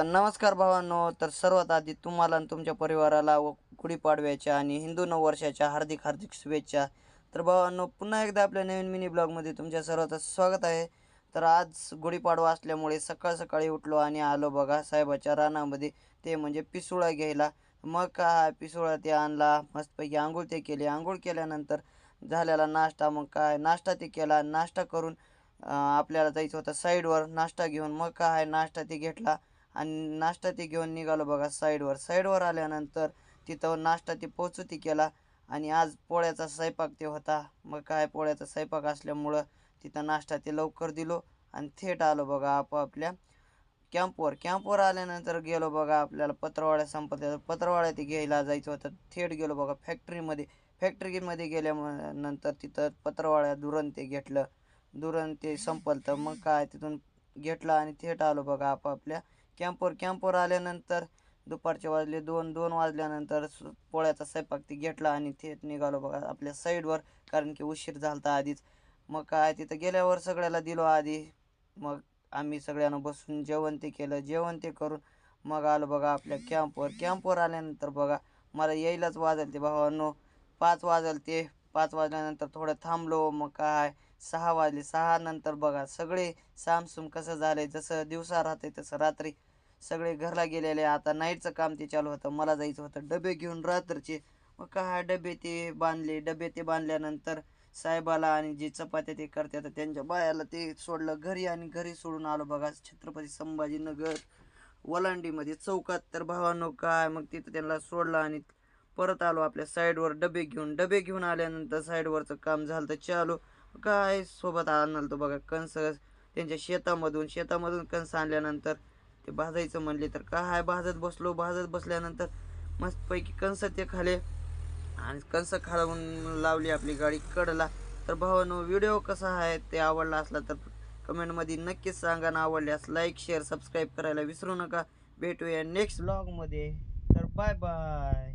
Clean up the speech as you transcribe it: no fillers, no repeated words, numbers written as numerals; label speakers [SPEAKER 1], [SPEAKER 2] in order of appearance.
[SPEAKER 1] नमस्कार भावांनो. तर सर्वात आधी तुम्हाला आणि तुमच्या परिवाराला व गुढीपाडव्याच्या आणि हिंदू नववर्षाच्या हार्दिक हार्दिक शुभेच्छा. तर भावांनो, पुन्हा एकदा आपल्या नवीन मिनी ब्लॉगमध्ये तुमच्या सर्वांचं स्वागत आहे. तर आज गुढीपाडवा असल्यामुळे सकाळ सकाळी उठलो आणि आलो बघा साहेबाच्या रानामध्ये, ते म्हणजे पिसुळा घ्यायला. मग काय पिसुळा ते आणला, मस्तपैकी आंघोळ ते केली. आंघोळ केल्यानंतर झालेला नाश्ता, मग काय नाश्ता ते केला. नाश्ता करून आपल्याला जायचं होतं साईडवर नाश्ता घेऊन. मग काय नाश्ता ते घेतला आणि नाश्ता ते घेऊन निघालो बघा साईडवर आल्यानंतर तिथं नाश्ता ते पोचती केला. आणि आज पोळ्याचा स्वयंपाक ते होता. मग काय पोळ्याचा स्वयंपाक असल्यामुळं तिथं नाश्ता ते लवकर दिलो आणि थेट आलो बघा आपापल्या कॅम्पवर आल्यानंतर गेलो बघा, आपल्याला पत्रवाड्या संपत्या पत्रवाड्या ते घ्यायला जायचं होतं. थेट गेलो बघा फॅक्टरीमध्ये गेल्यानंतर तिथं पत्रवाड्या दुरण ते घेतलं. दुरण ते संपलं तर मग काय तिथून घेतला आणि थेट आलो बघा आपापल्या कॅम्पवर आल्यानंतर दुपारचे वाजले 2 वाजल्यानंतर पोळ्याचा स्वयंपाक ते घेतला आणि थेट निघालो बघा आपल्या साईडवर, कारण की उशीर झालता आधीच. मग काय तिथं गेल्यावर सगळ्याला दिलो आधी. मग आम्ही सगळ्यांना बसून जेवण ते केलं. जेवण ते करून मग आलो बघा आपल्या कॅम्पवर आल्यानंतर बघा मला यायलाच वाजल ते भावांनो 5 वाजल ते. 5 वाजल्यानंतर थोडं थांबलो. मग काय 6 वाजले. 6 नंतर बघा सगळे सामसूम कसं झालंय, जसं दिवसा राहते तसं रात्री सगळे घरला गेलेले. आता नाईटचं काम ते चालू होतं. मला जायचं होतं डबे घेऊन रात्रीचे. मग काय डबे ते बांधल्यानंतर साहेबाला आणि जे चपात्या ते करतात त्यांच्या बायाला ते सोडलं घरी आणि घरी सोडून आलो बघा छत्रपती संभाजीनगर वलांडीमध्ये चौकात. तर भावांनो काय मग तिथं त्यांना सोडलं आणि परत आलो आपल्या साईडवर डबे घेऊन आल्यानंतर साईडवरचं काम झालं तर चालू. काय सोबत आणलं बघा कणस त्यांच्या शेतामधून कणस आणल्यानंतर ते भाजायचं म्हणले तर काय भाजत बसल्यानंतर मस्तपैकी कणस ते खाले आणि कणस खालून लावली आपली गाडी कडला. तर भावांनो, व्हिडिओ कसा आहे ते आवडला असला तर कमेंटमध्ये नक्कीच सांगा ना. आवडल्यास लाईक शेअर सबस्क्राईब करायला विसरू नका. भेटूया नेक्स्ट ब्लॉगमध्ये. तर बाय बाय.